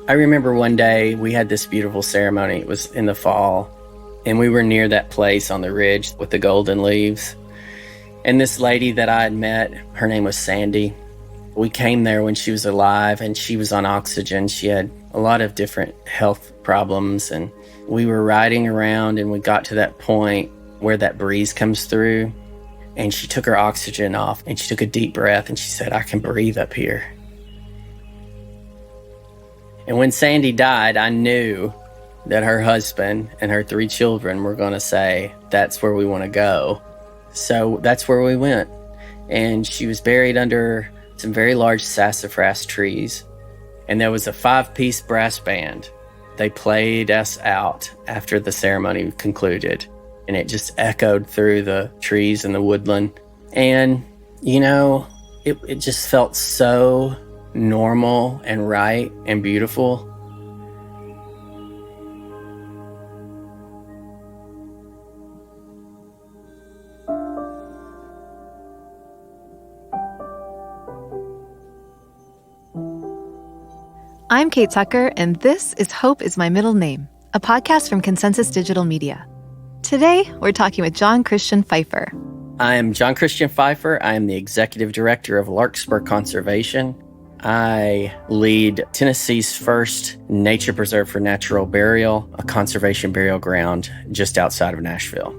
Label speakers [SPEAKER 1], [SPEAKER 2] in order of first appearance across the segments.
[SPEAKER 1] I remember one day we had this beautiful ceremony. It was in the fall, and we were near that place on the ridge with the golden leaves. And this lady that I had met, her name was Sandy. We came there when she was alive, and she was on oxygen. She had a lot of different health problems, and we were riding around, and we got to that point where that breeze comes through, and she took her oxygen off, and she took a deep breath, and she said, "I can breathe up here." And when Sandy died, I knew that her husband and her 3 children were going to say, "That's where we want to go." So that's where we went. And she was buried under some very large sassafras trees. And there was a 5-piece brass band. They played us out after the ceremony concluded. And it just echoed through the trees and the woodland. And, it just felt so normal and right and beautiful.
[SPEAKER 2] I'm Kate Tucker, and this is Hope is My Middle Name, a podcast from Consensus Digital Media. Today, we're talking with John Christian Phifer.
[SPEAKER 1] I am John Christian Phifer. I am the Executive Director of Larkspur Conservation. I lead Tennessee's first nature preserve for natural burial, a conservation burial ground just outside of Nashville.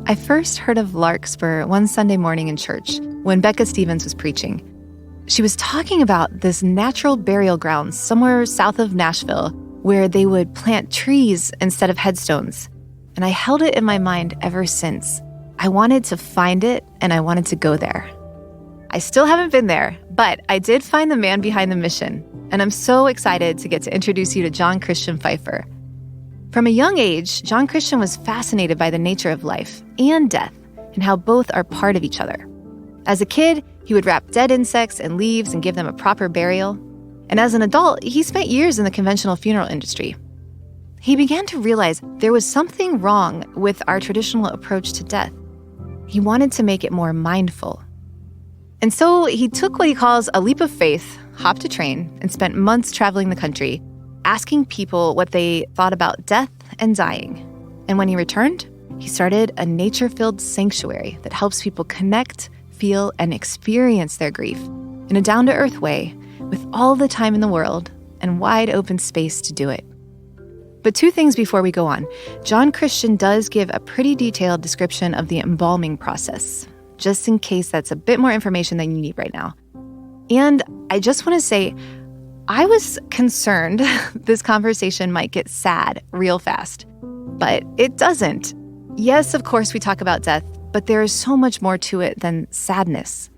[SPEAKER 2] I first heard of Larkspur one Sunday morning in church when Becca Stevens was preaching. She was talking about this natural burial ground somewhere south of Nashville where they would plant trees instead of headstones. And I held it in my mind ever since. I wanted to find it and I wanted to go there. I still haven't been there, but I did find the man behind the mission, and I'm so excited to get to introduce you to John Christian Phifer. From a young age, John Christian was fascinated by the nature of life and death and how both are part of each other. As a kid, he would wrap dead insects and leaves and give them a proper burial. And as an adult, he spent years in the conventional funeral industry. He began to realize there was something wrong with our traditional approach to death. He wanted to make it more mindful. And so he took what he calls a leap of faith, hopped a train, and spent months traveling the country, asking people what they thought about death and dying. And when he returned, he started a nature-filled sanctuary that helps people connect, feel, and experience their grief in a down-to-earth way with all the time in the world and wide open space to do it. But 2 things before we go on. John Christian does give a pretty detailed description of the embalming process, just in case that's a bit more information than you need right now. And I just want to say, I was concerned this conversation might get sad real fast, but it doesn't. Yes, of course, we talk about death, but there is so much more to it than sadness.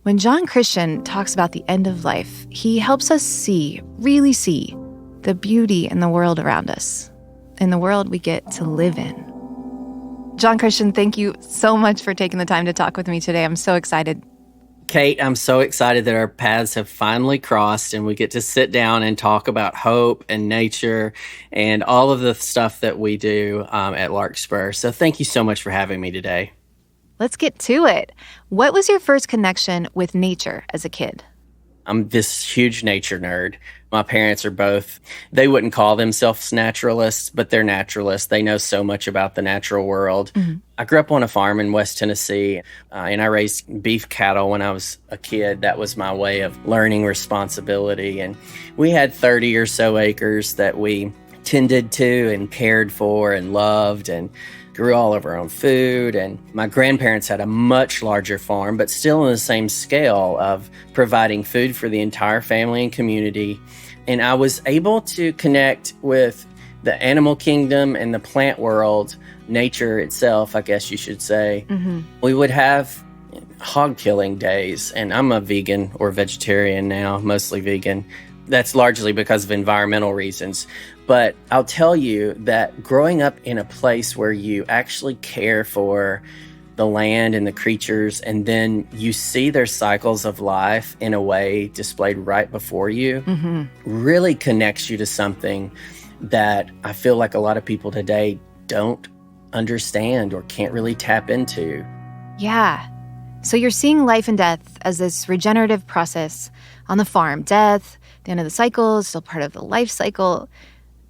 [SPEAKER 2] When John Christian talks about the end of life, he helps us see, really see, the beauty in the world around us, in the world we get to live in. John Christian, thank you so much for taking the time to talk with me today. I'm so excited.
[SPEAKER 1] Kate, I'm so excited that our paths have finally crossed and we get to sit down and talk about hope and nature and all of the stuff that we do at Larkspur. So thank you so much for having me today.
[SPEAKER 2] Let's get to it. What was your first connection with nature as a kid?
[SPEAKER 1] I'm this huge nature nerd. My parents are both, they wouldn't call themselves naturalists, but they're naturalists. They know so much about the natural world. Mm-hmm. I grew up on a farm in West Tennessee, and I raised beef cattle when I was a kid. That was my way of learning responsibility. And we had 30 or so acres that we tended to and cared for and loved and grew all of our own food. And my grandparents had a much larger farm, but still on the same scale of providing food for the entire family and community. And I was able to connect with the animal kingdom and the plant world, nature itself, I guess you should say. Mm-hmm. We would have hog killing days, and I'm a vegan or vegetarian now, mostly vegan. That's largely because of environmental reasons. But I'll tell you that growing up in a place where you actually care for the land and the creatures, and then you see their cycles of life in a way displayed right before you, mm-hmm. really connects you to something that I feel like a lot of people today don't understand or can't really tap into.
[SPEAKER 2] Yeah. So you're seeing life and death as this regenerative process on the farm. Death, the end of the cycle, is still part of the life cycle.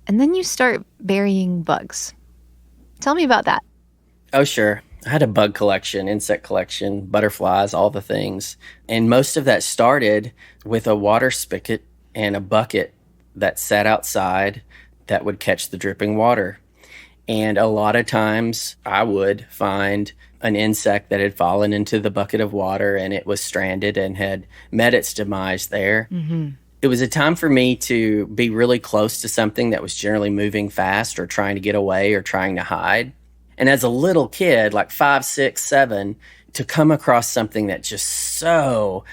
[SPEAKER 2] And then you start burying bugs. Tell me about that.
[SPEAKER 1] Oh, sure. I had a bug collection, insect collection, butterflies, all the things. And most of that started with a water spigot and a bucket that sat outside that would catch the dripping water. And a lot of times I would find an insect that had fallen into the bucket of water and it was stranded and had met its demise there. Mm-hmm. It was a time for me to be really close to something that was generally moving fast or trying to get away or trying to hide. And as a little kid, like 5, 6, 7, to come across something that's just so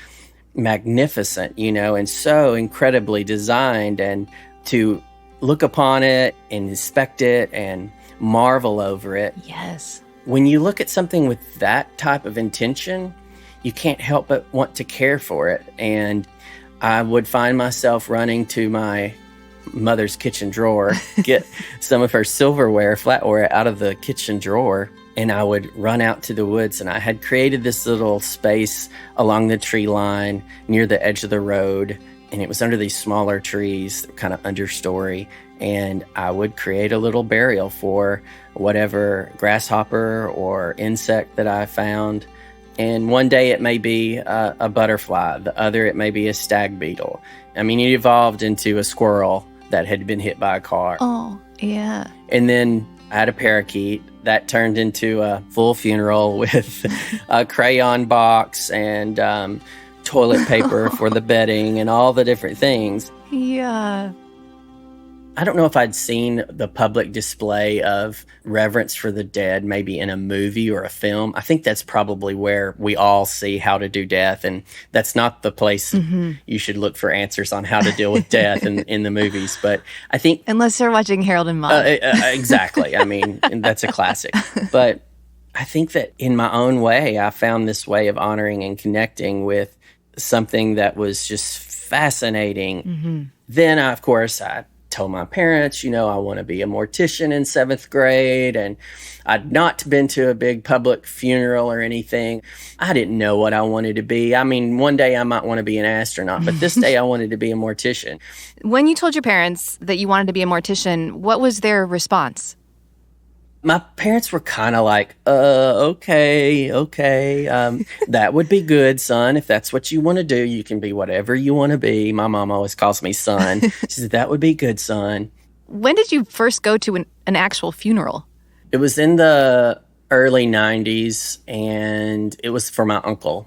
[SPEAKER 1] magnificent, and so incredibly designed, and to look upon it and inspect it and marvel over it.
[SPEAKER 2] Yes.
[SPEAKER 1] When you look at something with that type of intention, you can't help but want to care for it. And I would find myself running to my mother's kitchen drawer, get some of her silverware, flatware out of the kitchen drawer, and I would run out to the woods. And I had created this little space along the tree line near the edge of the road, and it was under these smaller trees, kind of understory. And I would create a little burial for whatever grasshopper or insect that I found. And one day it may be a butterfly, the other it may be a stag beetle. I mean, it evolved into a squirrel that had been hit by a car.
[SPEAKER 2] Oh, yeah.
[SPEAKER 1] And then I had a parakeet that turned into a full funeral with a crayon box and toilet paper for the bedding and all the different things.
[SPEAKER 2] Yeah.
[SPEAKER 1] I don't know if I'd seen the public display of reverence for the dead, maybe in a movie or a film. I think that's probably where we all see how to do death, and that's not the place you should look for answers on how to deal with death in the movies. But I think...
[SPEAKER 2] Unless you're watching Harold and Maude.
[SPEAKER 1] Exactly. I mean, that's a classic. But I think that in my own way, I found this way of honoring and connecting with something that was just fascinating. Mm-hmm. Then, of course, I told my parents, I want to be a mortician in 7th grade, and I'd not been to a big public funeral or anything. I didn't know what I wanted to be. I mean, one day I might want to be an astronaut, but this day I wanted to be a mortician.
[SPEAKER 2] When you told your parents that you wanted to be a mortician, what was their response?
[SPEAKER 1] My parents were kind of like, okay. That would be good, son. If that's what you want to do, you can be whatever you want to be. My mom always calls me son. She said, that would be good, son.
[SPEAKER 2] When did you first go to an actual funeral?
[SPEAKER 1] It was in the early 90s, and it was for my uncle.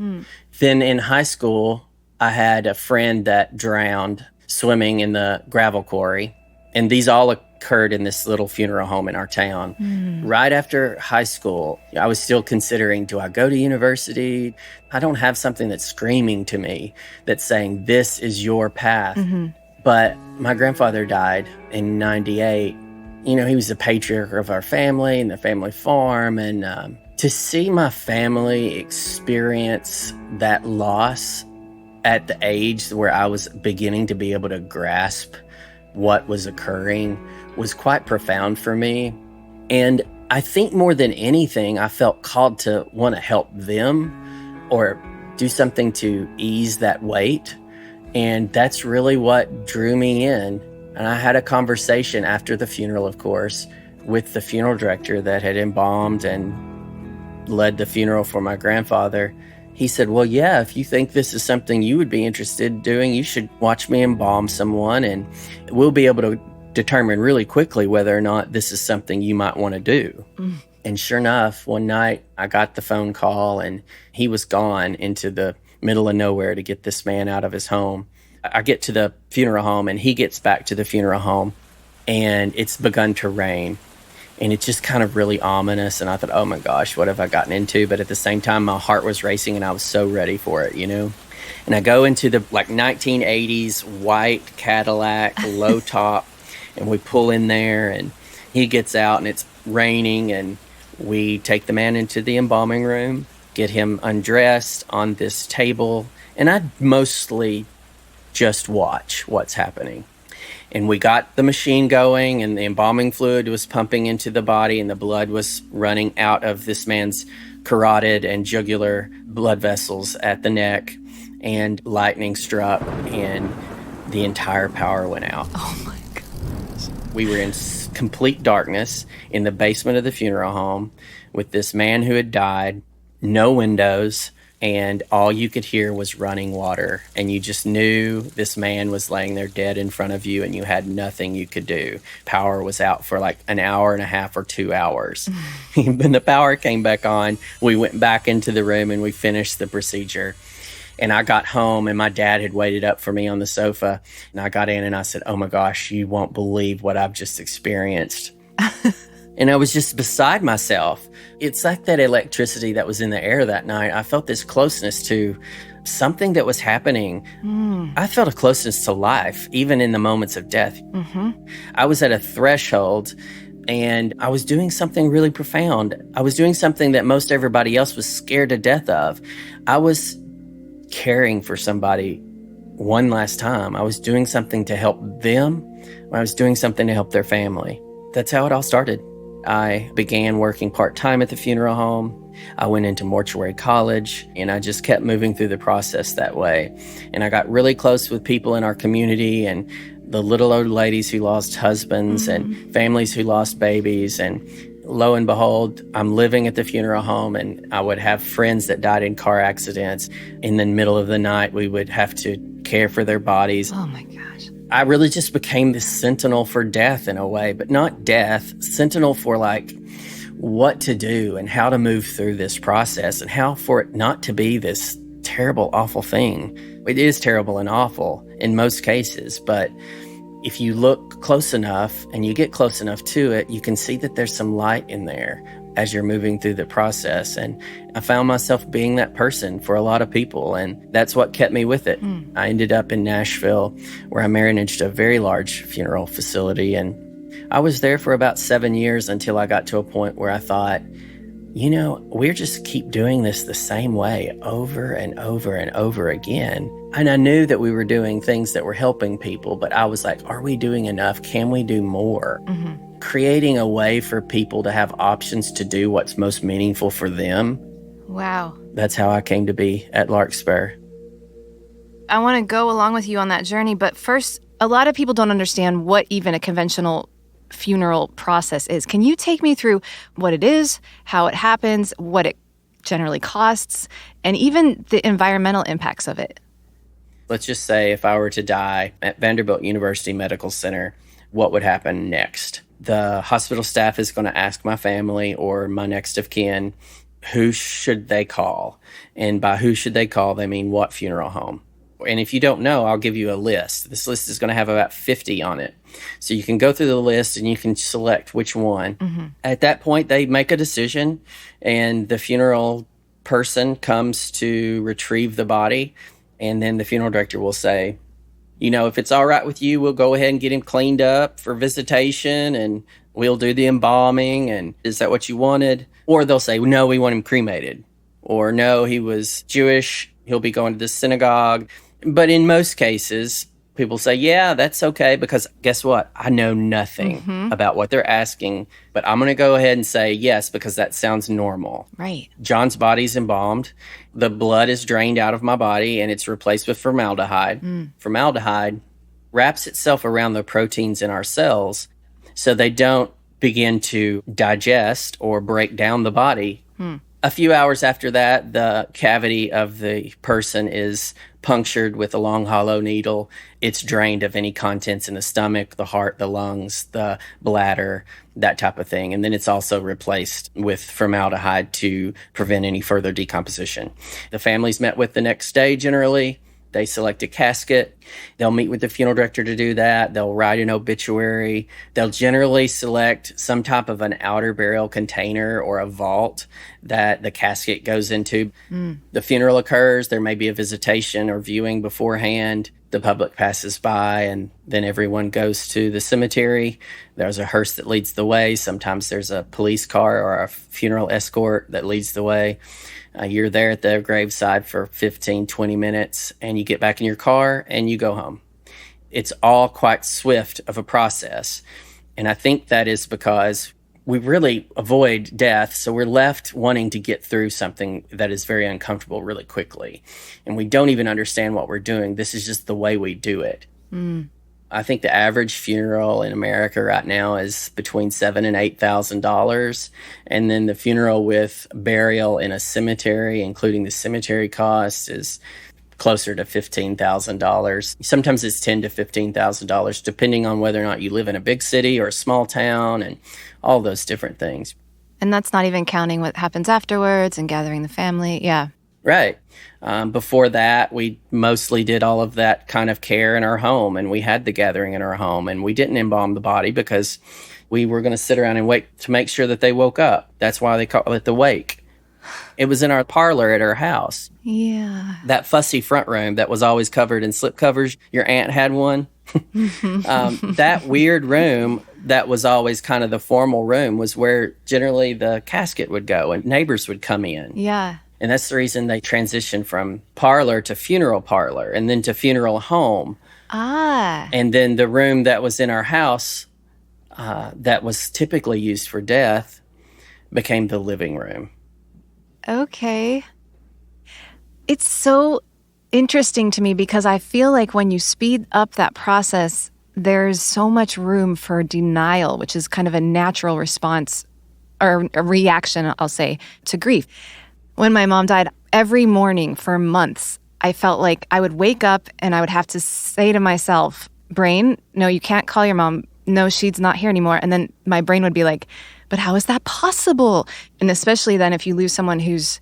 [SPEAKER 1] Then in high school, I had a friend that drowned swimming in the gravel quarry. And these all occurred in this little funeral home in our town. Right after high school, I was still considering, do I go to university? I don't have something that's screaming to me that's saying, this is your path. But my grandfather died in 98. He was the patriarch of our family and the family farm. And to see my family experience that loss at the age where I was beginning to be able to grasp what was occurring was quite profound for me. And I think more than anything, I felt called to want to help them or do something to ease that weight. And that's really what drew me in. And I had a conversation after the funeral, of course, with the funeral director that had embalmed and led the funeral for my grandfather. He said, well, yeah, if you think this is something you would be interested in doing, you should watch me embalm someone, and we'll be able to determine really quickly whether or not this is something you might want to do. And sure enough, one night I got the phone call, and he was gone into the middle of nowhere to get this man out of his home. I get to the funeral home, and he gets back to the funeral home, and it's begun to rain. And it's just kind of really ominous. And I thought, oh my gosh, what have I gotten into? But at the same time, my heart was racing and I was so ready for it, And I go into the 1980s white Cadillac, low top, and we pull in there and he gets out and it's raining, and we take the man into the embalming room, get him undressed on this table. And I mostly just watch what's happening. And we got the machine going, and the embalming fluid was pumping into the body, and the blood was running out of this man's carotid and jugular blood vessels at the neck, and lightning struck, and the entire power went out.
[SPEAKER 2] Oh my God.
[SPEAKER 1] We were in complete darkness in the basement of the funeral home with this man who had died, no windows, and all you could hear was running water. And you just knew this man was laying there dead in front of you, and you had nothing you could do. Power was out for like an hour and a half or 2 hours. When the power came back on, we went back into the room and we finished the procedure. And I got home, and my dad had waited up for me on the sofa. And I got in and I said, "Oh my gosh, you won't believe what I've just experienced." And I was just beside myself. It's like that electricity that was in the air that night. I felt this closeness to something that was happening. I felt a closeness to life, even in the moments of death. I was at a threshold, and I was doing something really profound. I was doing something that most everybody else was scared to death of. I was caring for somebody one last time. I was doing something to help them. I was doing something to help their family. That's how it all started. I began working part-time at the funeral home. I went into mortuary college, and I just kept moving through the process that way. And I got really close with people in our community, and the little old ladies who lost husbands and families who lost babies. And lo and behold, I'm living at the funeral home, and I would have friends that died in car accidents. In the middle of the night, we would have to care for their bodies.
[SPEAKER 2] Oh my gosh.
[SPEAKER 1] I really just became this sentinel for death in a way, but not death, sentinel for like what to do and how to move through this process and how for it not to be this terrible, awful thing. It is terrible and awful in most cases, but if you look close enough and you get close enough to it, you can see that there's some light in there as you're moving through the process. And I found myself being that person for a lot of people, and that's what kept me with it. I ended up in Nashville, where I managed a very large funeral facility, and I was there for about 7 years until I got to a point where I thought, you know, we're just keep doing this the same way over and over and over again. And I knew that we were doing things that were helping people, but I was like, are we doing enough? Can we do more? Creating a way for people to have options to do what's most meaningful for them.
[SPEAKER 2] Wow.
[SPEAKER 1] That's how I came to be at Larkspur.
[SPEAKER 2] I want to go along with you on that journey, but first, a lot of people don't understand what even a conventional funeral process is. Can you take me through what it is, how it happens, what it generally costs, and even the environmental impacts of it?
[SPEAKER 1] Let's just say if I were to die at Vanderbilt University Medical Center, what would happen next? The hospital staff is going to ask my family or my next of kin, who should they call? And by who should they call, they mean what funeral home. And if you don't know, I'll give you a list. This list is going to have about 50 on it. So you can go through the list and you can select which one. At that point, they make a decision, and the funeral person comes to retrieve the body. And then the funeral director will say, you know, if it's all right with you, we'll go ahead and get him cleaned up for visitation, and we'll do the embalming. And is that what you wanted? Or they'll say, no, we want him cremated. Or no, he was Jewish. He'll be going to the synagogue. But in most cases, people say, yeah, that's okay, because guess what? I know nothing about what they're asking, but I'm going to go ahead and say yes, because that sounds normal.
[SPEAKER 2] Right.
[SPEAKER 1] John's body's embalmed. The blood is drained out of my body, and it's replaced with formaldehyde. Formaldehyde wraps itself around the proteins in our cells so they don't begin to digest or break down the body. A few hours after that, the cavity of the person is punctured with a long hollow needle. It's drained of any contents in the stomach, the heart, the lungs, the bladder, that type of thing. And then it's also replaced with formaldehyde to prevent any further decomposition. The family's met with the next day generally. They select a casket. They'll meet with the funeral director to do that. They'll write an obituary. They'll generally select some type of an outer burial container or a vault that the casket goes into. The funeral occurs. There may be a visitation or viewing beforehand. The public passes by, and then everyone goes to the cemetery. There's a hearse that leads the way. Sometimes there's a police car or a funeral escort that leads the way. You're there at the graveside for 15, 20 minutes, and you get back in your car and you go home. It's all quite swift of a process. And I think that is because we really avoid death, so we're left wanting to get through something that is very uncomfortable really quickly. And we don't even understand what we're doing. This is just the way we do it. I think the average funeral in America right now is between $7,000 and $8,000, and then the funeral with burial in a cemetery, including the cemetery cost, is closer to $15,000. Sometimes it's $10,000 to $15,000, depending on whether or not you live in a big city or a small town, and all those different things.
[SPEAKER 2] And that's not even counting what happens afterwards and gathering the family. Yeah.
[SPEAKER 1] Right. Before that, we mostly did all of that kind of care in our home, and we had the gathering in our home, and we didn't embalm the body because we were going to sit around and wait to make sure that they woke up. That's why they call it the wake. It was in our parlor at our house.
[SPEAKER 2] Yeah.
[SPEAKER 1] That fussy front room that was always covered in slip covers. Your aunt had one. That weird room that was always kind of the formal room was where generally the casket would go and neighbors would come in.
[SPEAKER 2] Yeah.
[SPEAKER 1] And that's the reason they transitioned from parlor to funeral parlor and then to funeral home.
[SPEAKER 2] Ah.
[SPEAKER 1] And then the room that was in our house that was typically used for death became the living room.
[SPEAKER 2] Okay. It's so interesting to me because I feel like when you speed up that process, there's so much room for denial, which is kind of a natural response or a reaction, I'll say, to grief. When my mom died, every morning for months, I felt like I would wake up and I would have to say to myself, brain, no, you can't call your mom. No, she's not here anymore. And then my brain would be like, but how is that possible? And especially then if you lose someone who's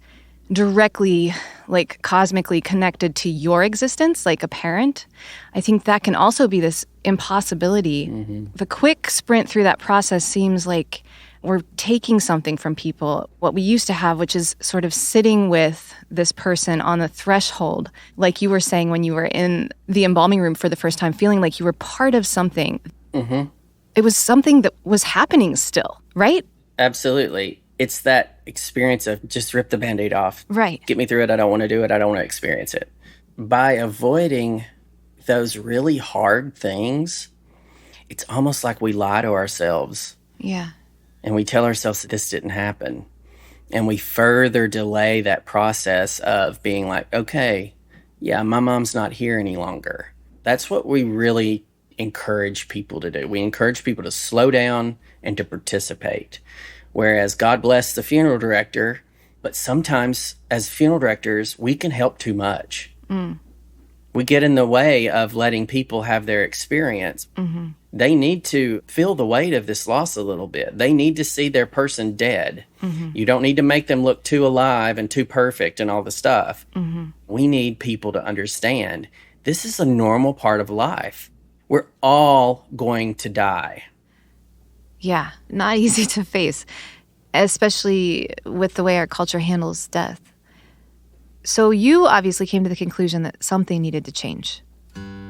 [SPEAKER 2] directly, like cosmically connected to your existence, like a parent, I think that can also be this impossibility. Mm-hmm. The quick sprint through that process seems like we're taking something from people, what we used to have, which is sort of sitting with this person on the threshold, like you were saying when you were in the embalming room for the first time, feeling like you were part of something. Mm-hmm. It was something that was happening still, right?
[SPEAKER 1] Absolutely. It's that experience of just rip the Band-Aid off.
[SPEAKER 2] Right.
[SPEAKER 1] Get me through it. I don't want to do it. I don't want to experience it. By avoiding those really hard things, it's almost like we lie to ourselves.
[SPEAKER 2] Yeah.
[SPEAKER 1] And we tell ourselves that this didn't happen. And we further delay that process of being like, okay, yeah, my mom's not here any longer. That's what we really encourage people to do. We encourage people to slow down and to participate. Whereas God bless the funeral director, but sometimes as funeral directors, we can help too much. Mm. We get in the way of letting people have their experience. Mm-hmm. They need to feel the weight of this loss a little bit. They need to see their person dead. Mm-hmm. You don't need to make them look too alive and too perfect and all the stuff. Mm-hmm. We need people to understand this is a normal part of life. We're all going to die.
[SPEAKER 2] Yeah, not easy to face, especially with the way our culture handles death. So you obviously came to the conclusion that something needed to change.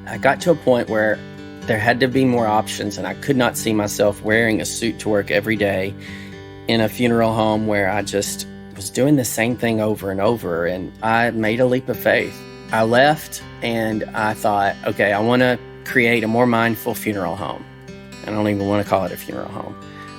[SPEAKER 1] I got to a point where there had to be more options, and I could not see myself wearing a suit to work every day in a funeral home where I just was doing the same thing over and over, and I made a leap of faith. I left, and I thought, okay, I want to create a more mindful funeral home. I don't even want to call it a funeral home.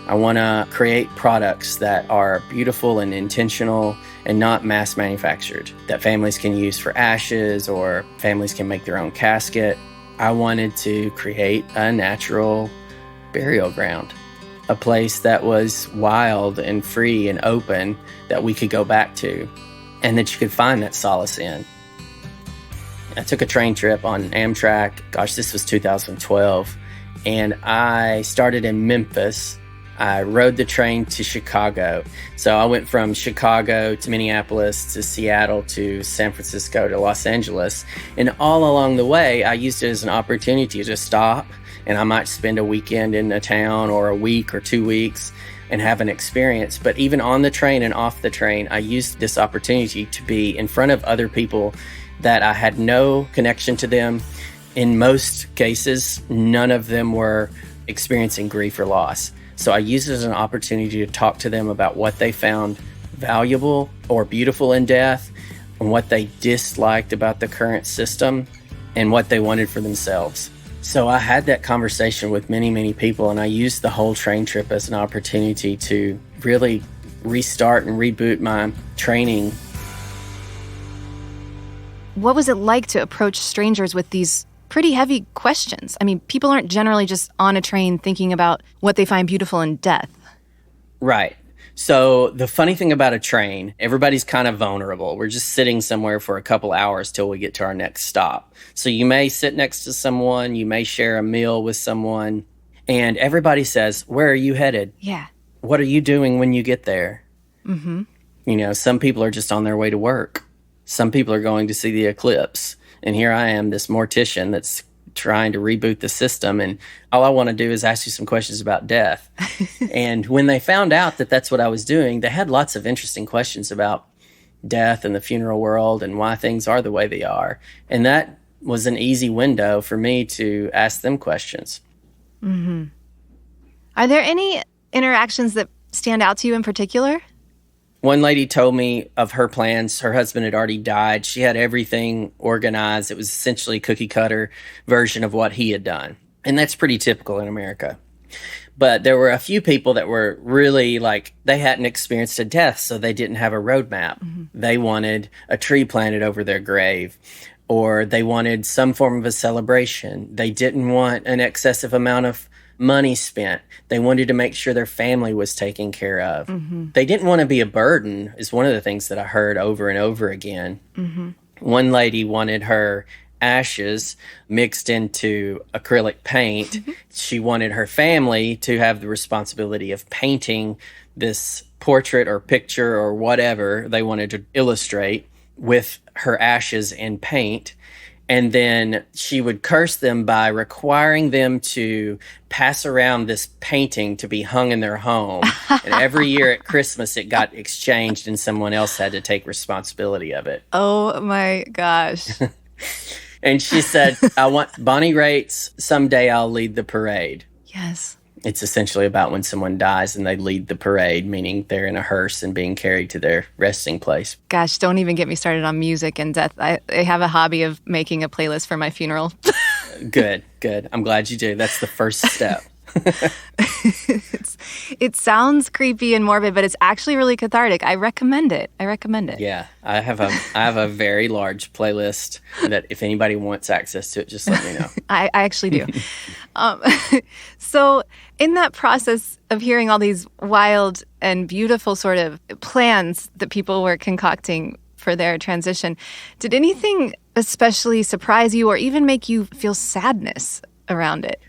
[SPEAKER 1] I want to create products that are beautiful and intentional and not mass manufactured, that families can use for ashes or families can make their own casket. I wanted to create a natural burial ground, a place that was wild and free and open that we could go back to and that you could find that solace in. I took a train trip on Amtrak. Gosh, this was 2012. And I started in Memphis. I rode the train to Chicago. So I went from Chicago to Minneapolis to Seattle to San Francisco to Los Angeles. And all along the way, I used it as an opportunity to stop. And I might spend a weekend in a town or a week or 2 weeks and have an experience. But even on the train and off the train, I used this opportunity to be in front of other people that I had no connection to them. In most cases, none of them were experiencing grief or loss. So I used it as an opportunity to talk to them about what they found valuable or beautiful in death and what they disliked about the current system and what they wanted for themselves. So I had that conversation with many, many people, and I used the whole train trip as an opportunity to really restart and reboot my training.
[SPEAKER 2] What was it like to approach strangers with these pretty heavy questions. I mean, people aren't generally just on a train thinking about what they find beautiful in death.
[SPEAKER 1] Right. So the funny thing about a train, everybody's kind of vulnerable. We're just sitting somewhere for a couple hours till we get to our next stop. So you may sit next to someone, you may share a meal with someone, and everybody says, "Where are you headed?
[SPEAKER 2] Yeah.
[SPEAKER 1] What are you doing when you get there?"
[SPEAKER 2] Mm-hmm.
[SPEAKER 1] You know, some people are just on their way to work. Some people are going to see the eclipse. And here I am, this mortician that's trying to reboot the system, and all I want to do is ask you some questions about death. And when they found out that that's what I was doing, they had lots of interesting questions about death and the funeral world and why things are the way they are. And that was an easy window for me to ask them questions.
[SPEAKER 2] Mm-hmm. Are there any interactions that stand out to you in particular?
[SPEAKER 1] One lady told me of her plans. Her husband had already died. She had everything organized. It was essentially a cookie cutter version of what he had done. And that's pretty typical in America. But there were a few people that were really like, they hadn't experienced a death, so they didn't have a roadmap. Mm-hmm. They wanted a tree planted over their grave, or they wanted some form of a celebration. They didn't want an excessive amount of money spent. They wanted to make sure their family was taken care of. Mm-hmm. They didn't want to be a burden, is one of the things that I heard over and over again. Mm-hmm. One lady wanted her ashes mixed into acrylic paint. Mm-hmm. She wanted her family to have the responsibility of painting this portrait or picture or whatever they wanted to illustrate with her ashes and paint. And then she would curse them by requiring them to pass around this painting to be hung in their home. And every year at Christmas, it got exchanged and someone else had to take responsibility of it.
[SPEAKER 2] Oh my gosh.
[SPEAKER 1] And she said, "I want Bonnie Raitt's Someday I'll Lead the Parade."
[SPEAKER 2] Yes.
[SPEAKER 1] It's essentially about when someone dies and they lead the parade, meaning they're in a hearse and being carried to their resting place.
[SPEAKER 2] Gosh, don't even get me started on music and death. I have a hobby of making a playlist for my funeral.
[SPEAKER 1] Good. I'm glad you do. That's the first step.
[SPEAKER 2] It sounds creepy and morbid, but it's actually really cathartic. I recommend it.
[SPEAKER 1] Yeah, I have a very large playlist that if anybody wants access to it, just let me know.
[SPEAKER 2] I actually do. So in that process of hearing all these wild and beautiful sort of plans that people were concocting for their transition, did anything especially surprise you or even make you feel sadness around it?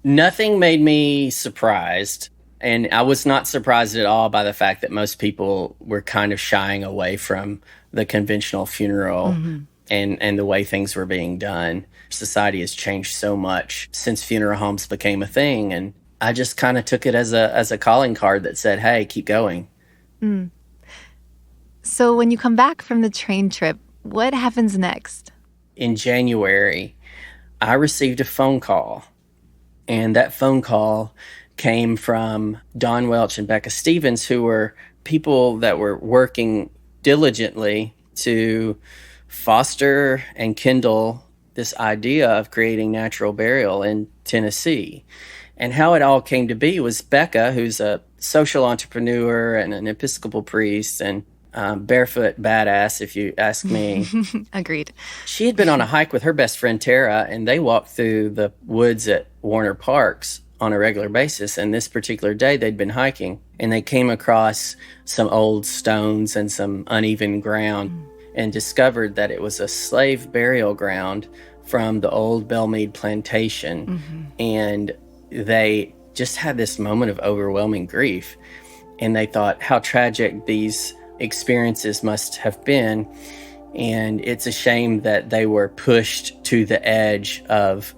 [SPEAKER 1] Nothing made me surprised, and I was not surprised at all by the fact that most people were kind of shying away from the conventional funeral mm-hmm. and the way things were being done. Society has changed so much since funeral homes became a thing, and I just kind of took it as a calling card that said, "Hey, keep going." Mm.
[SPEAKER 2] So when you come back from the train trip, what happens next?
[SPEAKER 1] In January, I received a phone call. And that phone call came from Don Welch and Becca Stevens, who were people that were working diligently to foster and kindle this idea of creating natural burial in Tennessee. And how it all came to be was Becca, who's a social entrepreneur and an Episcopal priest and barefoot badass, if you ask me.
[SPEAKER 2] Agreed.
[SPEAKER 1] She had been on a hike with her best friend Tara, and they walked through the woods at Warner Parks on a regular basis. And this particular day, they'd been hiking, and they came across some old stones and some uneven ground and discovered that it was a slave burial ground from the old Belmead plantation. Mm-hmm. And they just had this moment of overwhelming grief. And they thought how tragic these experiences must have been, and it's a shame that they were pushed to the edge of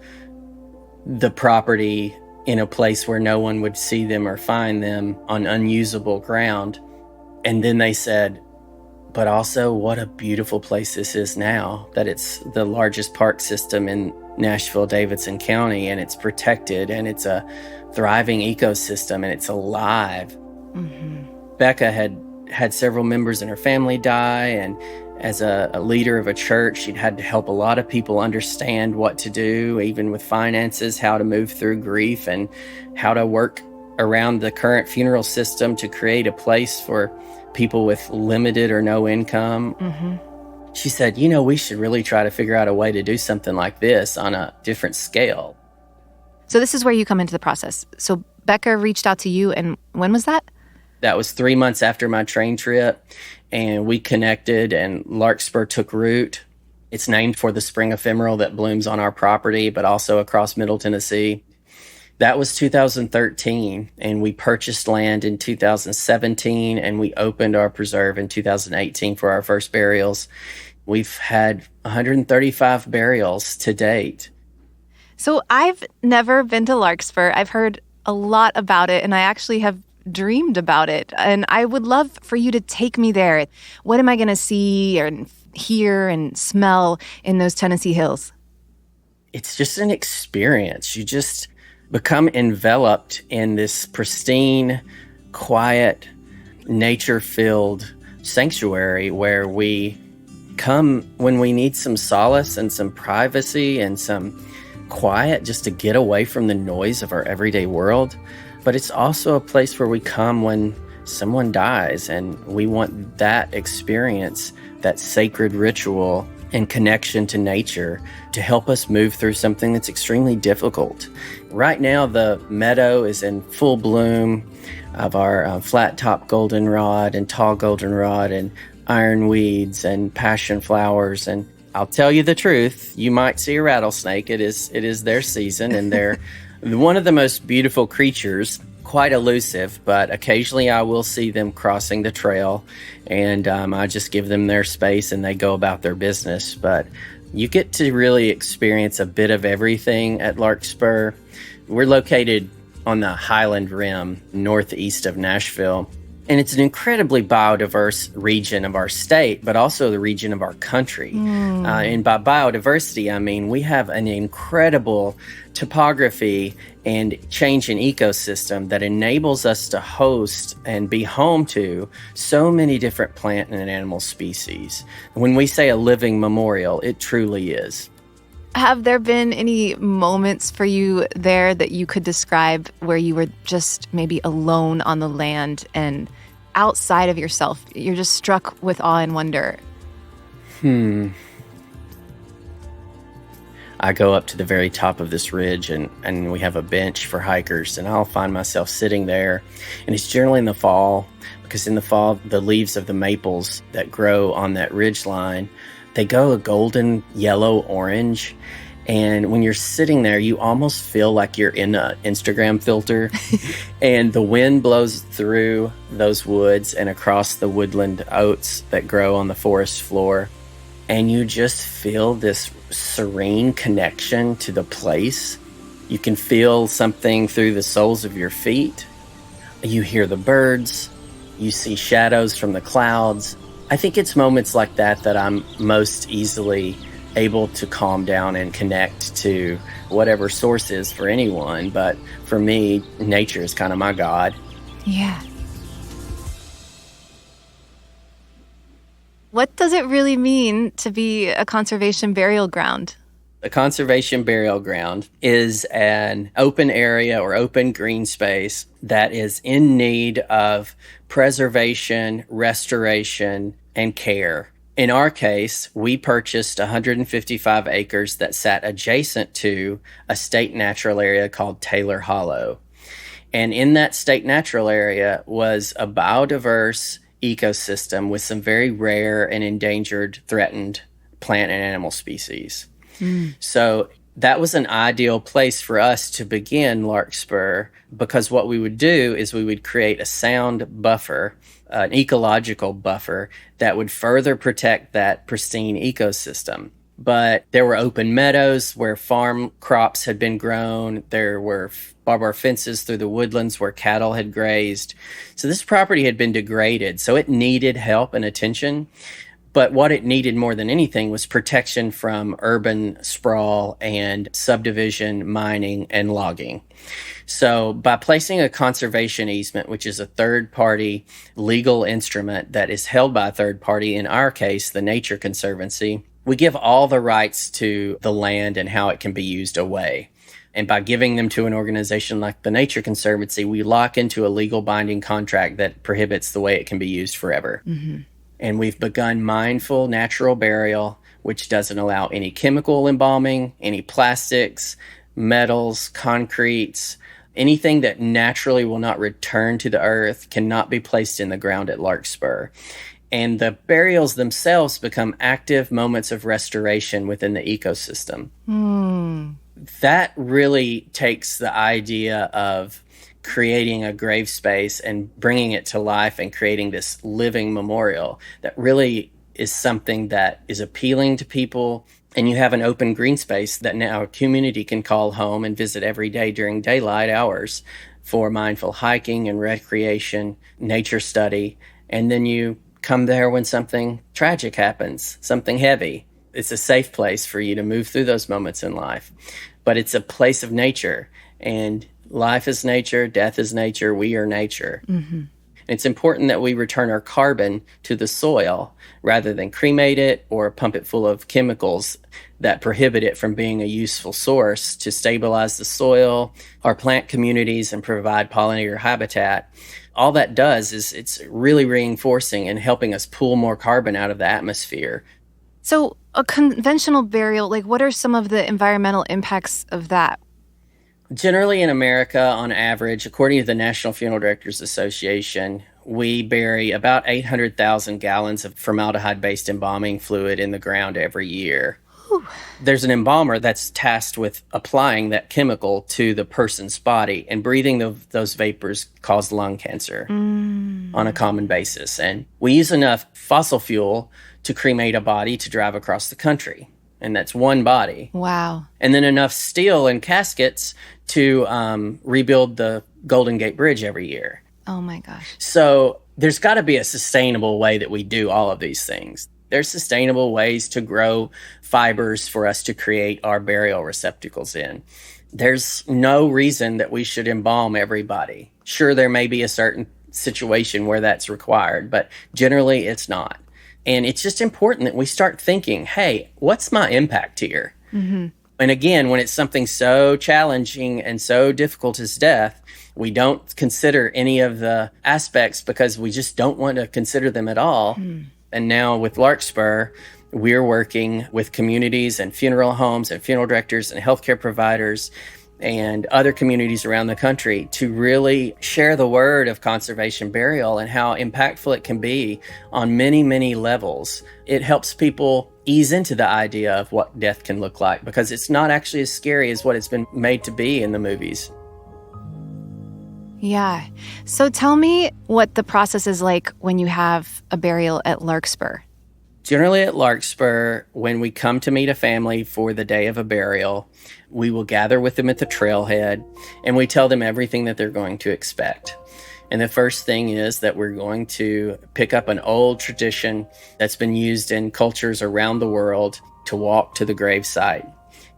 [SPEAKER 1] the property in a place where no one would see them or find them on unusable ground. And then they said, but also what a beautiful place this is now, that it's the largest park system in Nashville, Davidson County, and it's protected, and it's a thriving ecosystem, and it's alive. Mm-hmm. Becca had several members in her family die, and as a leader of a church, she'd had to help a lot of people understand what to do, even with finances, how to move through grief, and how to work around the current funeral system to create a place for people with limited or no income. Mm-hmm. She said, we should really try to figure out a way to do something like this on a different scale.
[SPEAKER 2] So this is where you come into the process. So Becca reached out to you, and when was that?
[SPEAKER 1] That was 3 months after my train trip, and we connected, and Larkspur took root. It's named for the spring ephemeral that blooms on our property, but also across Middle Tennessee. That was 2013, and we purchased land in 2017, and we opened our preserve in 2018 for our first burials. We've had 135 burials to date.
[SPEAKER 2] So I've never been to Larkspur. I've heard a lot about it, and I actually have dreamed about it. And I would love for you to take me there. What am I going to see and hear and smell in those Tennessee hills?
[SPEAKER 1] It's just an experience. You just become enveloped in this pristine, quiet, nature-filled sanctuary where we come when we need some solace and some privacy and some quiet just to get away from the noise of our everyday world. But it's also a place where we come when someone dies, and we want that experience, that sacred ritual and connection to nature to help us move through something that's extremely difficult. Right now, the meadow is in full bloom of our flat-top goldenrod and tall goldenrod and ironweeds and passion flowers. And I'll tell you the truth, you might see a rattlesnake. It is their season, and they're one of the most beautiful creatures, quite elusive, but occasionally I will see them crossing the trail, and I just give them their space and they go about their business. But you get to really experience a bit of everything at Larkspur. We're located on the Highland Rim, northeast of Nashville. And it's an incredibly biodiverse region of our state, but also the region of our country. And by biodiversity, I mean we have an incredible topography and change in ecosystem that enables us to host and be home to so many different plant and animal species. When we say a living memorial, it truly is.
[SPEAKER 2] Have there been any moments for you there that you could describe where you were just maybe alone on the land and outside of yourself? You're just struck with awe and wonder.
[SPEAKER 1] I go up to the very top of this ridge, and we have a bench for hikers, and I'll find myself sitting there. And it's generally in the fall, because in the fall, the leaves of the maples that grow on that ridge line, they go a golden yellow orange. And when you're sitting there, you almost feel like you're in an Instagram filter. And the wind blows through those woods and across the woodland oats that grow on the forest floor. And you just feel this serene connection to the place. You can feel something through the soles of your feet. You hear the birds. You see shadows from the clouds. I think it's moments like that I'm most easily able to calm down and connect to whatever source is for anyone. But for me, nature is kind of my God.
[SPEAKER 2] Yeah. What does it really mean to be a conservation burial ground?
[SPEAKER 1] A conservation burial ground is an open area or open green space that is in need of preservation, restoration, and care. In our case, we purchased 155 acres that sat adjacent to a state natural area called Taylor Hollow. And in that state natural area was a biodiverse ecosystem with some very rare and endangered, threatened plant and animal species. So that was an ideal place for us to begin Larkspur, because what we would do is we would create a sound buffer, an ecological buffer that would further protect that pristine ecosystem. But there were open meadows where farm crops had been grown. There were barbed wire fences through the woodlands where cattle had grazed. So this property had been degraded, so it needed help and attention. But what it needed more than anything was protection from urban sprawl and subdivision, mining, and logging. So by placing a conservation easement, which is a third-party legal instrument that is held by a third party, in our case, the Nature Conservancy, we give all the rights to the land and how it can be used away. And by giving them to an organization like the Nature Conservancy, we lock into a legal binding contract that prohibits the way it can be used forever. And we've begun mindful natural burial, which doesn't allow any chemical embalming, any plastics, metals, concretes, anything that naturally will not return to the earth cannot be placed in the ground at Larkspur. And the burials themselves become active moments of restoration within the ecosystem. That really takes the idea of creating a grave space and bringing it to life and creating this living memorial that really is something that is appealing to people. And you have an open green space that now a community can call home and visit every day during daylight hours for mindful hiking and recreation, nature study. And then you come there when something tragic happens, something heavy. It's a safe place for you to move through those moments in life. But it's a place of nature, and life is nature, death is nature, we are nature. It's important that we return our carbon to the soil rather than cremate it or pump it full of chemicals that prohibit it from being a useful source to stabilize the soil, our plant communities, and provide pollinator habitat. All that does is it's really reinforcing and helping us pull more carbon out of the atmosphere.
[SPEAKER 2] So a conventional burial, like what are some of the environmental impacts of that?
[SPEAKER 1] Generally in America, on average, according to the National Funeral Directors Association, we bury about 800,000 gallons of formaldehyde-based embalming fluid in the ground every year. Whew. There's an embalmer that's tasked with applying that chemical to the person's body, and breathing those vapors cause lung cancer on a common basis. And we use enough fossil fuel to cremate a body to drive across the country. And that's one body.
[SPEAKER 2] Wow.
[SPEAKER 1] And then enough steel and caskets to rebuild the Golden Gate Bridge every year.
[SPEAKER 2] Oh my gosh.
[SPEAKER 1] So there's got to be a sustainable way that we do all of these things. There's sustainable ways to grow fibers for us to create our burial receptacles in. There's no reason that we should embalm everybody. Sure, there may be a certain situation where that's required, but generally it's not. And it's just important that we start thinking, hey, what's my impact here? And again, when it's something so challenging and so difficult as death, we don't consider any of the aspects because we just don't want to consider them at all. And now with Larkspur, we're working with communities and funeral homes and funeral directors and healthcare providers and other communities around the country to really share the word of conservation burial and how impactful it can be on many, many levels. It helps people ease into the idea of what death can look like because it's not actually as scary as what it's been made to be in the movies.
[SPEAKER 2] Yeah. So tell me what the process is like when you have a burial at Larkspur.
[SPEAKER 1] Generally at Larkspur, when we come to meet a family for the day of a burial, we will gather with them at the trailhead and we tell them everything that they're going to expect. And the first thing is that we're going to pick up an old tradition that's been used in cultures around the world to walk to the gravesite.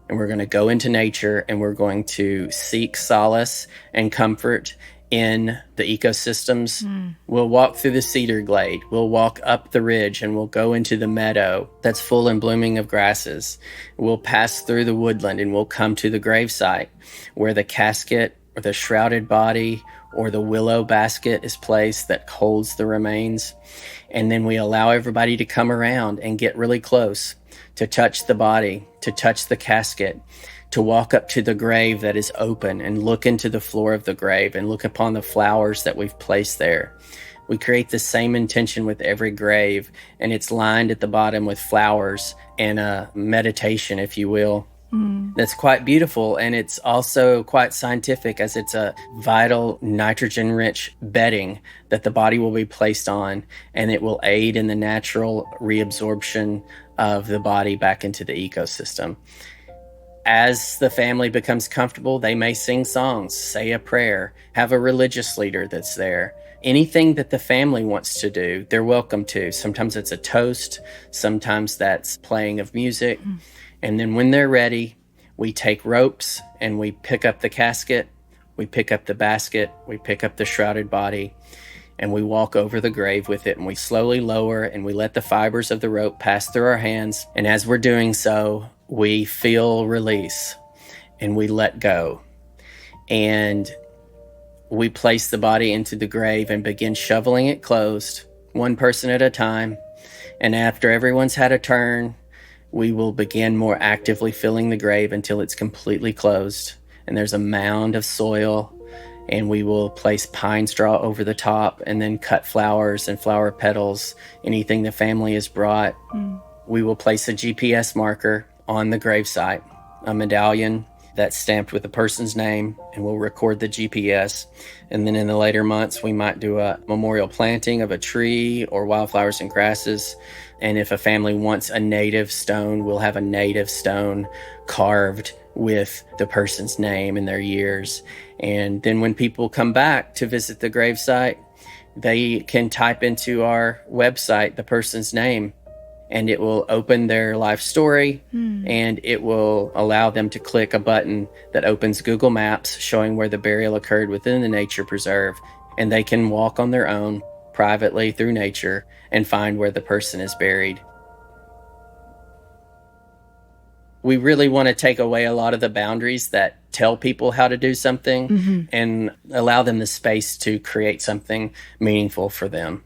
[SPEAKER 1] And we're going to go into nature and we're going to seek solace and comfort in the ecosystems. We'll walk through the cedar glade. We'll walk up the ridge and we'll go into the meadow that's full and blooming of grasses. We'll pass through the woodland and we'll come to the gravesite where the casket or the shrouded body or the willow basket is placed that holds the remains. And then we allow everybody to come around and get really close to touch the body, to touch the casket, to walk up to the grave that is open and look into the floor of the grave and look upon the flowers that we've placed there. We create the same intention with every grave, and it's lined at the bottom with flowers and a meditation, if you will. That's quite beautiful, and it's also quite scientific as it's a vital nitrogen-rich bedding that the body will be placed on, and it will aid in the natural reabsorption of the body back into the ecosystem. As the family becomes comfortable, they may sing songs, say a prayer, have a religious leader that's there. Anything that the family wants to do, they're welcome to. Sometimes it's a toast, sometimes that's playing of music. And then when they're ready, we take ropes and we pick up the casket, we pick up the basket, we pick up the shrouded body, and we walk over the grave with it, and we slowly lower and we let the fibers of the rope pass through our hands. And as we're doing so, we feel release and we let go. And we place the body into the grave and begin shoveling it closed, one person at a time. And after everyone's had a turn, we will begin more actively filling the grave until it's completely closed. And there's a mound of soil, and we will place pine straw over the top and then cut flowers and flower petals, anything the family has brought. We will place a GPS marker on the gravesite, a medallion that's stamped with the person's name, and we'll record the GPS. And then in the later months, we might do a memorial planting of a tree or wildflowers and grasses. And if a family wants a native stone, we'll have a native stone carved with the person's name and their years. And then when people come back to visit the gravesite, they can type into our website the person's name, and it will open their life story, and it will allow them to click a button that opens Google Maps showing where the burial occurred within the nature preserve, and they can walk on their own privately through nature and find where the person is buried. We really want to take away a lot of the boundaries that tell people how to do something and allow them the space to create something meaningful for them.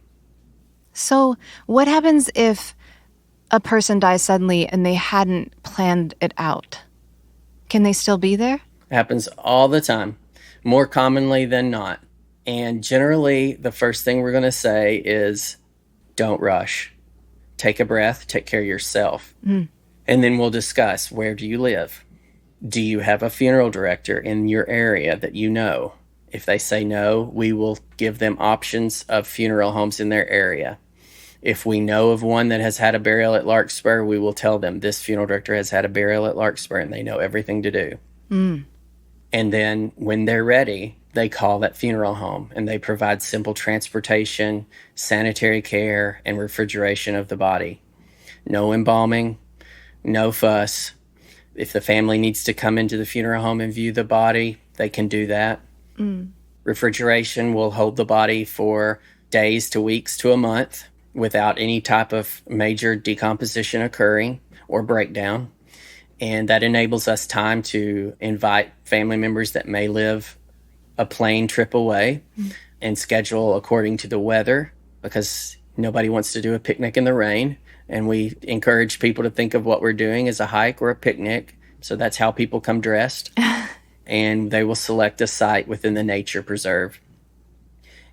[SPEAKER 2] So what happens if a person dies suddenly and they hadn't planned it out? Can they still be there?
[SPEAKER 1] It happens all the time, more commonly than not. And generally, the first thing we're going to say is, don't rush. Take a breath, take care of yourself. And then we'll discuss, where do you live? Do you have a funeral director in your area that you know? If they say no, we will give them options of funeral homes in their area. If we know of one that has had a burial at Larkspur, we will tell them this funeral director has had a burial at Larkspur and they know everything to do. And then when they're ready, they call that funeral home and they provide simple transportation, sanitary care, and refrigeration of the body. No embalming, no fuss. If the family needs to come into the funeral home and view the body, they can do that. Refrigeration will hold the body for days to weeks to a month without any type of major decomposition occurring or breakdown. And that enables us time to invite family members that may live a plane trip away and schedule according to the weather, because nobody wants to do a picnic in the rain. And we encourage people to think of what we're doing as a hike or a picnic. So that's how people come dressed. And they will select a site within the nature preserve.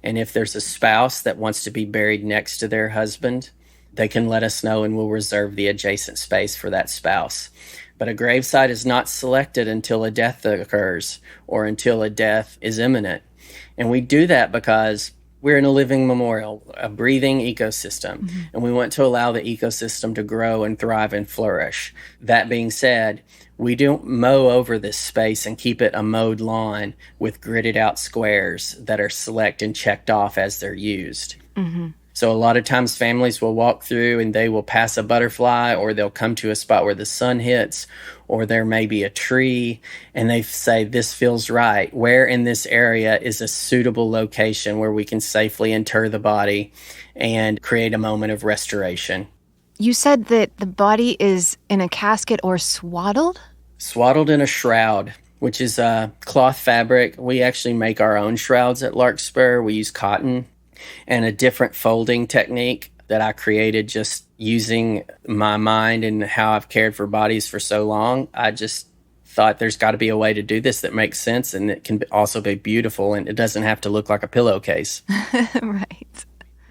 [SPEAKER 1] And if there's a spouse that wants to be buried next to their husband, they can let us know and we'll reserve the adjacent space for that spouse. But a gravesite is not selected until a death occurs or until a death is imminent. And we do that because we're in a living memorial, a breathing ecosystem, and we want to allow the ecosystem to grow and thrive and flourish. That being said, we don't mow over this space and keep it a mowed lawn with gridded out squares that are selected and checked off as they're used. So a lot of times families will walk through and they will pass a butterfly, or they'll come to a spot where the sun hits, or there may be a tree, and they say, this feels right. Where in this area is a suitable location where we can safely inter the body and create a moment of restoration?
[SPEAKER 2] You said that the body is in a casket or swaddled?
[SPEAKER 1] Swaddled in a shroud, which is a cloth fabric. We actually make our own shrouds at Larkspur. We use cotton and a different folding technique that I created just using my mind and how I've cared for bodies for so long. I just thought there's got to be a way to do this that makes sense and it can also be beautiful and it doesn't have to look like a pillowcase.
[SPEAKER 2] Right.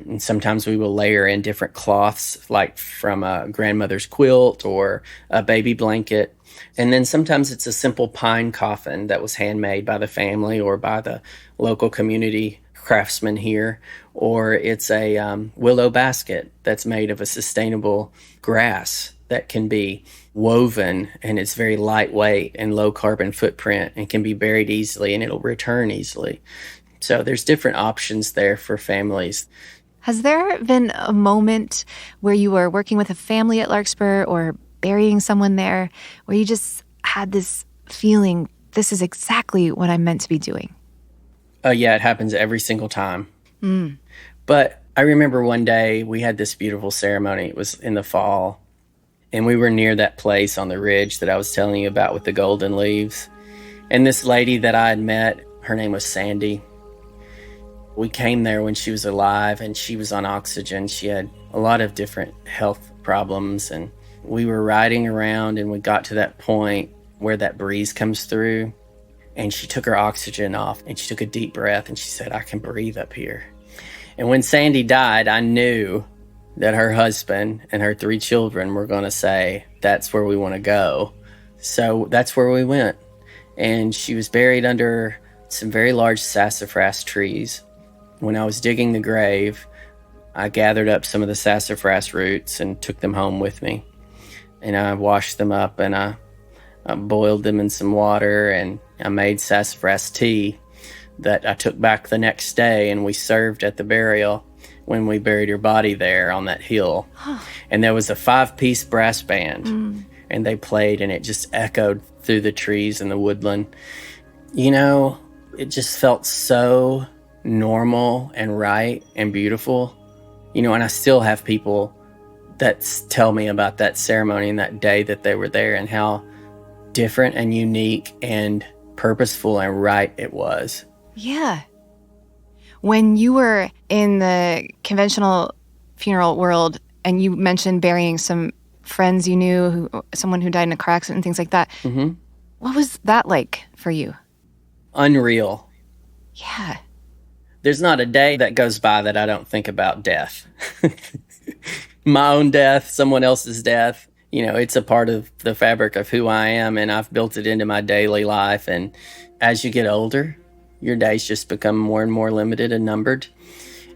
[SPEAKER 1] And sometimes we will layer in different cloths, like from a grandmother's quilt or a baby blanket. And then sometimes it's a simple pine coffin that was handmade by the family or by the local community craftsman here, or it's a willow basket that's made of a sustainable grass that can be woven, and it's very lightweight and low carbon footprint and can be buried easily and it'll return easily. So there's different options there for families.
[SPEAKER 2] Has there been a moment where you were working with a family at Larkspur or burying someone there where you just had this feeling, this is exactly what I'm meant to be doing?
[SPEAKER 1] Yeah, it happens every single time. But I remember one day we had this beautiful ceremony. It was in the fall, and we were near that place on the ridge that I was telling you about with the golden leaves. And this lady that I had met, her name was Sandy. We came there when she was alive and she was on oxygen. She had a lot of different health problems, and we were riding around and we got to that point where that breeze comes through, and she took her oxygen off and she took a deep breath and she said, "I can breathe up here." And when Sandy died, I knew that her husband and her 3 children were going to say, "That's where we want to go." So that's where we went. And she was buried under some very large sassafras trees. When I was digging the grave, I gathered up some of the sassafras roots and took them home with me. And I washed them up and I boiled them in some water, and I made sassafras tea that I took back the next day and we served at the burial when we buried her body there on that hill. And there was a 5-piece brass band, and they played, and it just echoed through the trees and the woodland. You know, it just felt so normal and right and beautiful. You know, and I still have people that tell me about that ceremony and that day that they were there and how different and unique and purposeful and right it was.
[SPEAKER 2] Yeah. When you were in the conventional funeral world and you mentioned burying some friends you knew, someone who died in a car accident and things like that, what was that like for you?
[SPEAKER 1] Unreal.
[SPEAKER 2] Yeah.
[SPEAKER 1] There's not a day that goes by that I don't think about death. My own death, someone else's death. You know, it's a part of the fabric of who I am, and I've built it into my daily life. And as you get older, your days just become more and more limited and numbered.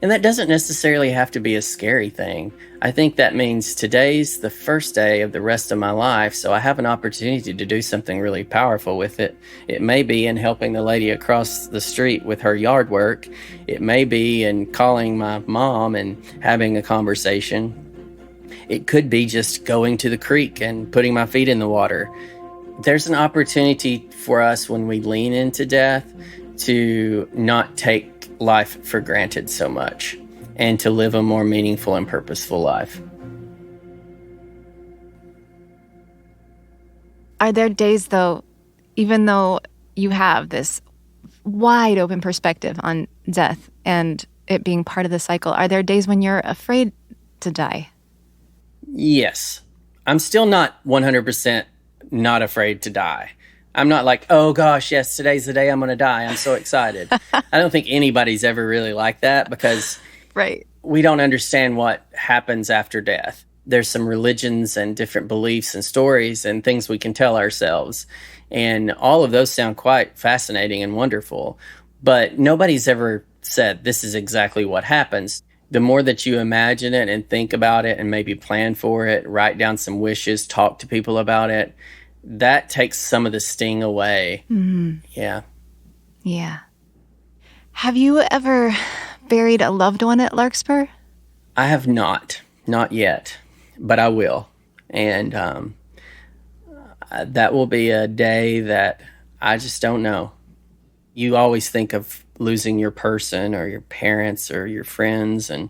[SPEAKER 1] And that doesn't necessarily have to be a scary thing. I think that means today's the first day of the rest of my life, so I have an opportunity to do something really powerful with it. It may be in helping the lady across the street with her yard work. It may be in calling my mom and having a conversation. It could be just going to the creek and putting my feet in the water. There's an opportunity for us when we lean into death to not take life for granted so much and to live a more meaningful and purposeful life.
[SPEAKER 2] Are there days, though, even though you have this wide open perspective on death and it being part of the cycle, are there days when you're afraid to die?
[SPEAKER 1] Yes. I'm still not 100% not afraid to die. I'm not like, oh gosh, yes, today's the day I'm going to die. I'm so excited. I don't think anybody's ever really like that because we don't understand what happens after death. There's some religions and different beliefs and stories and things we can tell ourselves. And all of those sound quite fascinating and wonderful. But nobody's ever said this is exactly what happens. The more that you imagine it and think about it and maybe plan for it, write down some wishes, talk to people about it, that takes some of the sting away. Yeah.
[SPEAKER 2] Yeah. Have you ever buried a loved one at Larkspur?
[SPEAKER 1] I have not yet, but I will. And that will be a day that I just don't know. You always think of losing your person or your parents or your friends and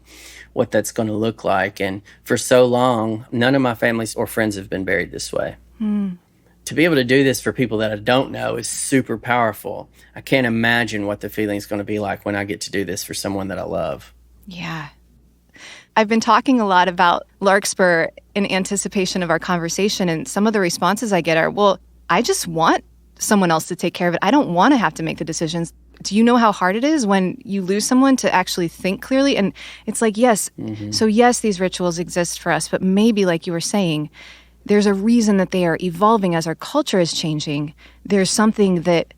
[SPEAKER 1] what that's going to look like. And for so long, none of my family or friends have been buried this way. To be able to do this for people that I don't know is super powerful. I can't imagine what the feeling is going to be like when I get to do this for someone that I love.
[SPEAKER 2] Yeah. I've been talking a lot about Larkspur in anticipation of our conversation, and some of the responses I get are, well, I just want someone else to take care of it. I don't want to have to make the decisions. Do you know how hard it is when you lose someone to actually think clearly? And it's like, yes, so yes, these rituals exist for us, but maybe, like you were saying, there's a reason that they are evolving as our culture is changing. There's something that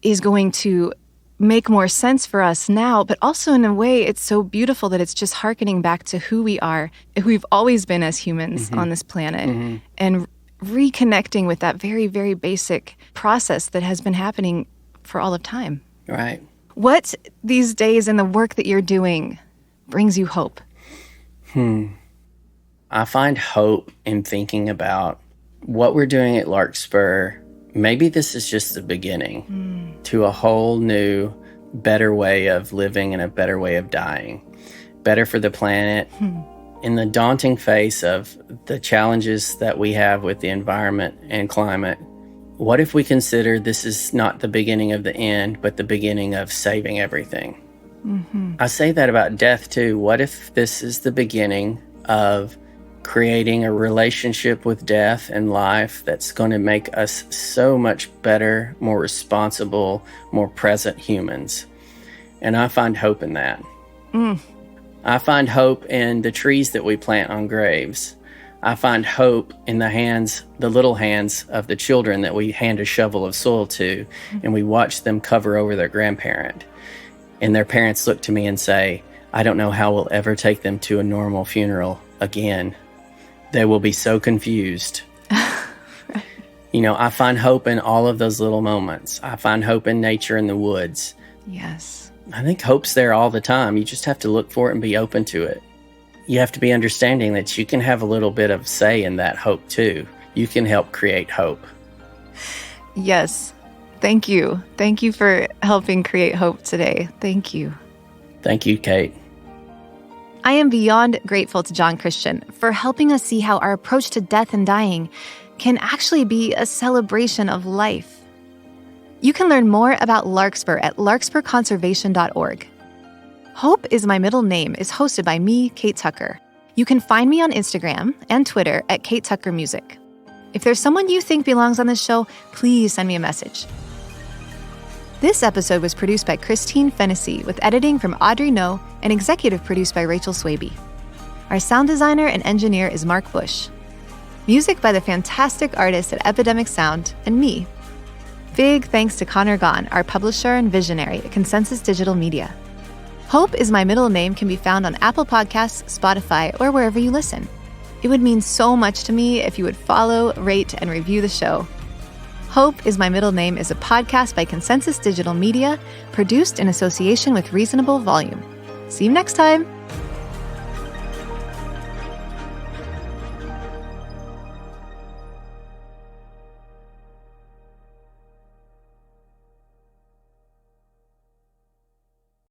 [SPEAKER 2] is going to make more sense for us now, but also in a way, it's so beautiful that it's just hearkening back to who we are, who we've always been as humans on this planet, and reconnecting with that very, very basic process that has been happening for all of time.
[SPEAKER 1] Right.
[SPEAKER 2] What these days in the work that you're doing brings you hope?
[SPEAKER 1] I find hope in thinking about what we're doing at Larkspur. Maybe this is just the beginning to a whole new, better way of living and a better way of dying. Better for the planet. In the daunting face of the challenges that we have with the environment and climate, what if we consider this is not the beginning of the end, but the beginning of saving everything? I say that about death too. What if this is the beginning of creating a relationship with death and life that's going to make us so much better, more responsible, more present humans? And I find hope in that. I find hope in the trees that we plant on graves. I find hope in the little hands of the children that we hand a shovel of soil to, and we watch them cover over their grandparent. And their parents look to me and say, I don't know how we'll ever take them to a normal funeral again. They will be so confused. I find hope in all of those little moments. I find hope in nature in the woods.
[SPEAKER 2] Yes.
[SPEAKER 1] I think hope's there all the time. You just have to look for it and be open to it. You have to be understanding that you can have a little bit of say in that hope too. You can help create hope.
[SPEAKER 2] Yes. Thank you. Thank you for helping create hope today. Thank you.
[SPEAKER 1] Thank you, Kate.
[SPEAKER 2] I am beyond grateful to John Christian for helping us see how our approach to death and dying can actually be a celebration of life. You can learn more about larkspur at larkspurconservation.org. Hope is My Middle Name is hosted by me, Kate Tucker. You can find me on Instagram and Twitter at Kate Tucker Music. If there's someone you think belongs on this show, please send me a message. This episode was produced by Christine Fennessy with editing from Audrey No and executive produced by Rachel Swaby. Our sound designer and engineer is Mark Bush. Music by the fantastic artists at Epidemic Sound and me. Big thanks to Connor Gahn, our publisher and visionary at Consensus Digital Media. Hope is My Middle Name can be found on Apple Podcasts, Spotify, or wherever you listen. It would mean so much to me if you would follow, rate, and review the show. Hope is My Middle Name is a podcast by Consensus Digital Media, produced in association with Reasonable Volume. See you next time.